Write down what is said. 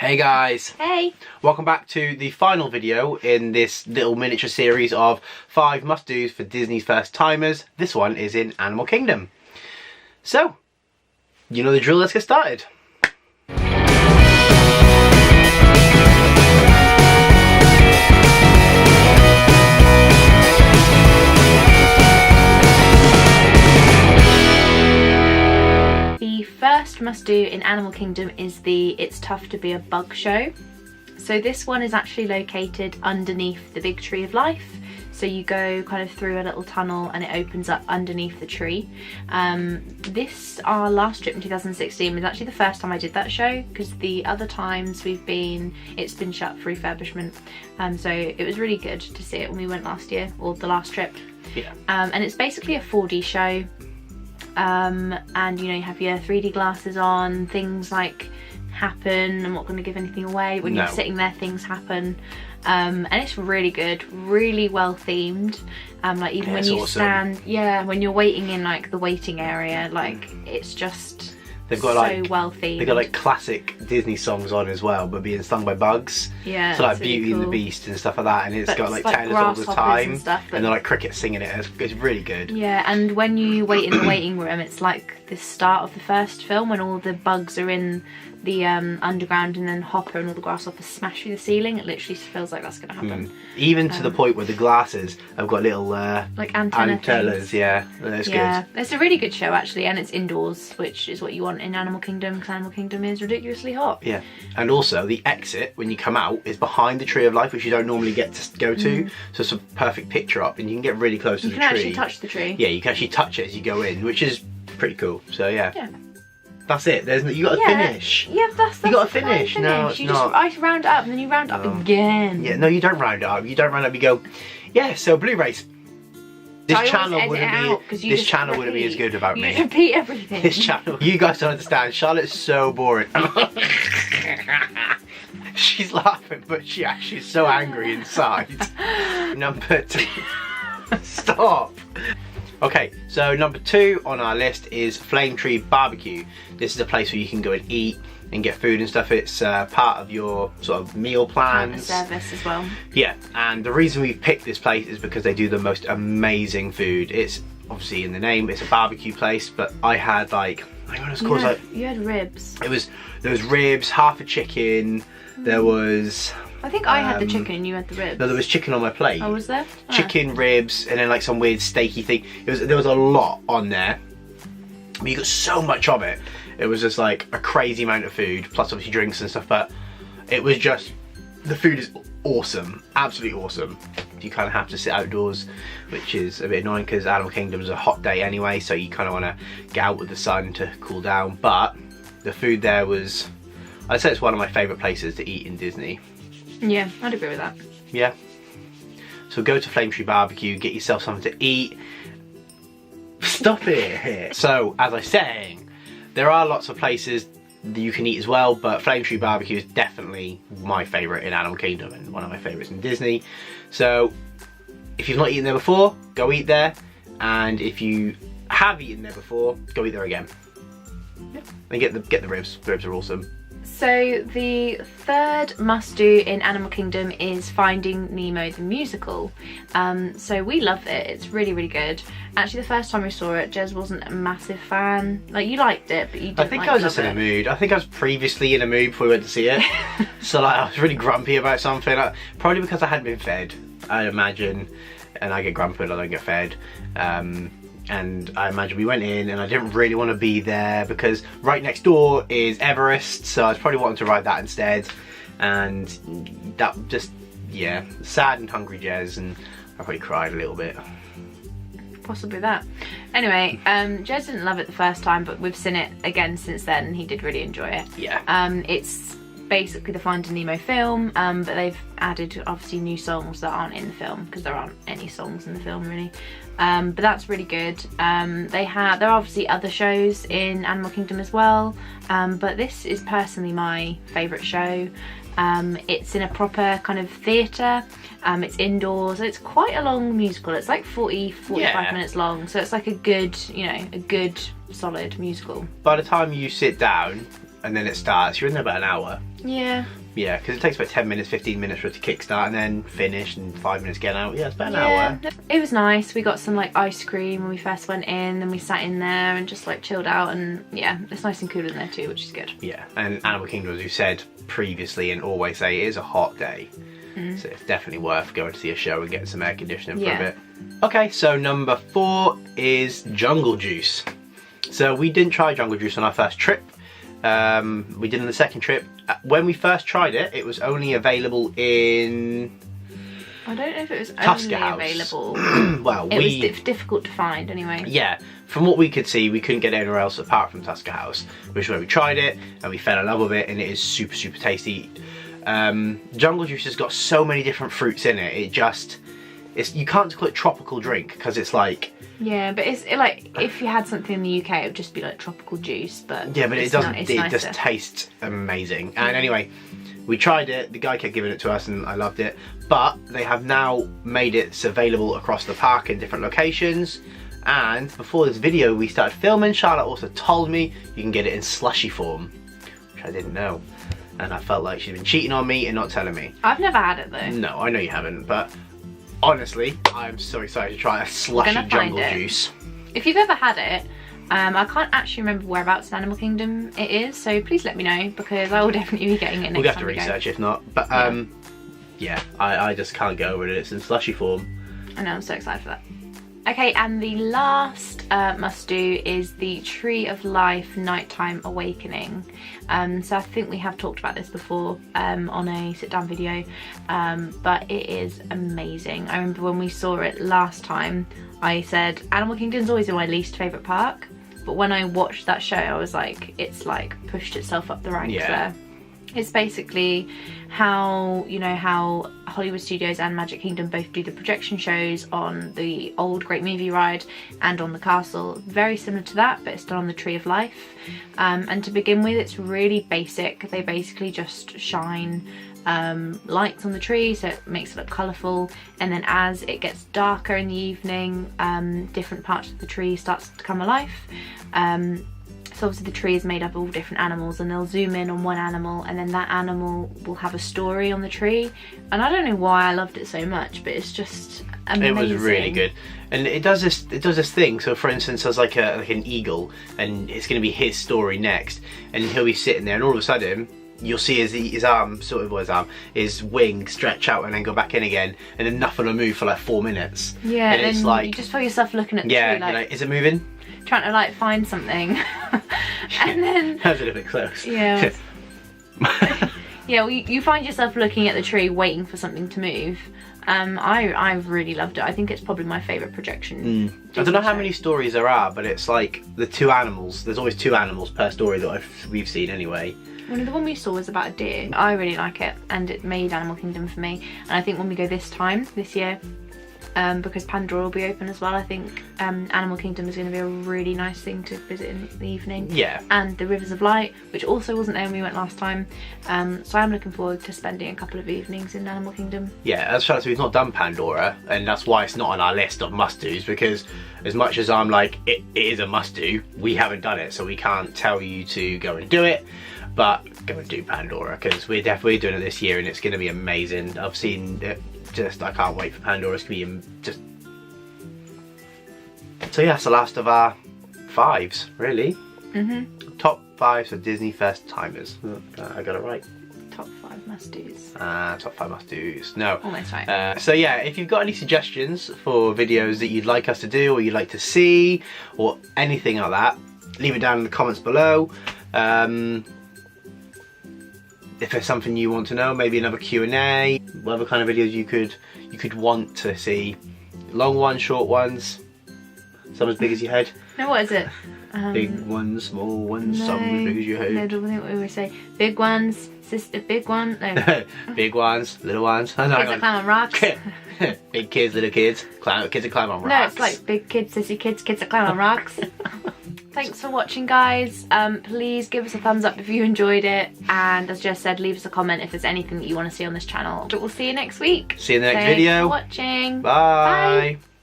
Hey guys! Hey! Welcome back to the final video in this little miniature series of 5 must-dos for Disney's first timers. This one is in Animal Kingdom. So, you know the drill, let's get started. First must do in Animal Kingdom is the It's Tough to Be a Bug show. So this one is actually located underneath the big Tree of Life. So you go kind of through a little tunnel and it opens up underneath the tree. Our last trip in 2016 was actually the first time I did that show, because the other times it's been shut for refurbishment. So it was really good to see it when we went last year, or the last trip. Yeah. And it's basically a 4D show. And you know, you have your 3D glasses on, things like happen. I'm not going to give anything away. When you're sitting there, things happen. And it's really good, really well themed. Like even when you stand, when you're waiting in like the waiting area, like it's just they've got so well themed. They've got like classic Disney songs on as well, but being sung by bugs. Yeah. So like really Beauty and the Beast and stuff like that, and it's got like tenors all the time, and they're like crickets singing it. It's really good. Yeah, and when you wait in the waiting room, it's like the start of the first film when all the bugs are in the underground, and then Hopper and all the grasshoppers smash through the ceiling. It literally feels like that's going to happen. Even to the point where the glasses have got little like antennas. Yeah, that's good. It's a really good show actually, and it's indoors, which is what you want in Animal Kingdom, because Animal Kingdom is ridiculously hot. Yeah, and also the exit when you come out is behind the Tree of Life, which you don't normally get to go to. So it's a perfect picture up, and you can get really close to the tree. You can actually touch the tree. Yeah, you can actually touch it as you go in, which is pretty cool. So yeah. That's it. You got to finish. Yeah, that's you got to finish. No, it's you not. Just round it up, and then you round up again. Yeah, no, you don't round it up. You don't round up. You go, yeah. So Blu-rays. This channel wouldn't be as good without me. You repeat everything. This channel. You guys don't understand. Charlotte's so boring. She's laughing, but she's so angry inside. Number 2. Stop. Okay, so number 2 on our list is Flame Tree BBQ. This is a place where you can go and eat and get food and stuff. It's part of your sort of meal plans. Service as well. Yeah, and the reason we've picked this place is because they do the most amazing food. It's obviously in the name, it's a barbecue place, but I had like, I don't know what it's called. You had ribs. There was ribs, half a chicken, there was... I think I had the chicken and you had the ribs. No, there was chicken on my plate. Oh, was there? Chicken, ribs, and then like some weird steaky thing. There was a lot on there. But you got so much of it. It was just like a crazy amount of food, plus obviously drinks and stuff, but it was just, the food is awesome, absolutely awesome. You kind of have to sit outdoors, which is a bit annoying because Animal Kingdom is a hot day anyway, so you kind of want to get out with the sun to cool down. But the food there was, I'd say it's one of my favourite places to eat in Disney. Yeah, I'd agree with that. Yeah. So go to Flame Tree BBQ, get yourself something to eat. Stop it. So, as I was saying, there are lots of places that you can eat as well, but Flame Tree BBQ is definitely my favourite in Animal Kingdom and one of my favourites in Disney. So, if you've not eaten there before, go eat there. And if you have eaten there before, go eat there again. Yeah. And get the ribs. The ribs are awesome. So the third must-do in Animal Kingdom is Finding Nemo the Musical. So we love it. It's really, really good. Actually, the first time we saw it, Jez wasn't a massive fan. Like, you liked it, but you didn't. I think I was just in a mood. I think I was previously in a mood before we went to see it. So like, I was really grumpy about something. Probably because I hadn't been fed, I imagine. And I get grumpy when I don't get fed. And I imagine we went in and I didn't really want to be there because right next door is Everest, so I was probably wanting to ride that instead. And that just, yeah, sad and hungry Jez, and I probably cried a little bit. Possibly that. Anyway, Jez didn't love it the first time, but we've seen it again since then and he did really enjoy it. Yeah. It's basically the Finding Nemo film, but they've added obviously new songs that aren't in the film, because there aren't any songs in the film really. But that's really good. There are obviously other shows in Animal Kingdom as well, but this is personally my favourite show. It's in a proper kind of theatre. It's indoors. It's quite a long musical. It's like 45 minutes long, so it's like a good, a good solid musical. By the time you sit down and then it starts, you're in there about an hour. Yeah. Yeah, because it takes about 10 minutes, 15 minutes for it to kickstart and then finish and 5 minutes get out. Yeah, it's about an hour. It was nice. We got some like ice cream when we first went in, and we sat in there and just like chilled out, and yeah, it's nice and cool in there too, which is good. Yeah, and Animal Kingdom, as you said previously and always say, it is a hot day. So it's definitely worth going to see a show and getting some air conditioning for a bit. Okay, so number 4 is Jungle Juice. So we didn't try Jungle Juice on our first trip. We did on the second trip. When we first tried it, it was only available in... I don't know if it was Tusker only House. available. Well, it was difficult to find anyway. Yeah, from what we could see, we couldn't get it anywhere else apart from Tusker House, which is where we tried it, and we fell in love with it, and it is super, super tasty. Jungle Juice has got so many different fruits in it. You can't call it tropical drink, because it's like... Yeah, but it's like, if you had something in the UK, it would just be like tropical juice, but... Yeah, but it doesn't, it just tastes amazing. And anyway, we tried it, the guy kept giving it to us, and I loved it. But they have now made it available across the park in different locations. And before this video we started filming, Charlotte also told me you can get it in slushy form, which I didn't know. And I felt like she'd been cheating on me and not telling me. I've never had it though. No, I know you haven't, but honestly, I'm so excited to try a slushy Jungle Juice. If you've ever had it, I can't actually remember whereabouts in Animal Kingdom it is, so please let me know, because I will definitely be getting it next time. We'll have to research if not, but yeah, I just can't get over it. It's in slushy form. I know, I'm so excited for that. Okay, and the last must do is the Tree of Life Nighttime Awakening. So I think we have talked about this before on a sit down video, but it is amazing. I remember when we saw it last time, I said Animal Kingdom's always my least favourite park, but when I watched that show I was like, it's like pushed itself up the ranks there. It's basically how, you know, how Hollywood Studios and Magic Kingdom both do the projection shows on the old Great Movie Ride and on the castle. Very similar to that, but it's done on the Tree of Life. And to begin with, it's really basic. They basically just shine lights on the tree, so it makes it look colourful, and then as it gets darker in the evening, different parts of the tree starts to come alive. So obviously the tree is made up of all different animals, and they'll zoom in on one animal, and then that animal will have a story on the tree. And I don't know why I loved it so much, but it's just amazing. It was really good, and it does this thing. So for instance, there's like an eagle, and it's going to be his story next, and he'll be sitting there, and all of a sudden you'll see his arm, his wing stretch out and then go back in again, and then nothing will move for like 4 minutes. Yeah, and it's like you just feel yourself looking at the tree, like, is it moving? Trying to like find something. And then that's a little bit close. Yeah. Yeah, well, you find yourself looking at the tree waiting for something to move. I've really loved it. I think it's probably my favourite projection. I don't know how many stories there are, but it's like the 2 animals. There's always 2 animals per story that we've seen anyway. Well, the one we saw was about a deer. I really like it, and it made Animal Kingdom for me. And I think when we go this year, because Pandora will be open as well, I think Animal Kingdom is going to be a really nice thing to visit in the evening. Yeah. And the Rivers of Light, which also wasn't there when we went last time. So I'm looking forward to spending a couple of evenings in Animal Kingdom. Yeah, as far as we've not done Pandora, and that's why it's not on our list of must-dos, because as much as I'm like, it is a must-do, we haven't done it, so we can't tell you to go and do it. But go and do Pandora, because we're definitely doing it this year, and it's going to be amazing. I've seen it. I can't wait for Pandora. It's going to be just... So yeah, it's the last of our 5s, really. Top 5 for Disney first timers. I got it right. Top 5 must-dos. Top 5 must-dos. No. Almost right. So yeah, if you've got any suggestions for videos that you'd like us to do, or you'd like to see, or anything like that, leave it down in the comments below. If there's something you want to know, maybe another Q&A, whatever kind of videos you could want to see. Long ones, short ones, some as big as your head. No, what is it? Big ones, small ones, some as big as your head. No, I don't think we always say. Big ones, sister, big one. No. Big ones, little ones. Kids that climb on rocks. Big kids, little kids. Kids that climb on rocks. No, it's like big kids, sissy kids, kids that climb on rocks. Thanks for watching, guys. Please give us a thumbs up if you enjoyed it, and as Jess said, leave us a comment if there's anything that you want to see on this channel. But we'll see you next week. See you in the next video. Thanks for watching. Bye. Bye.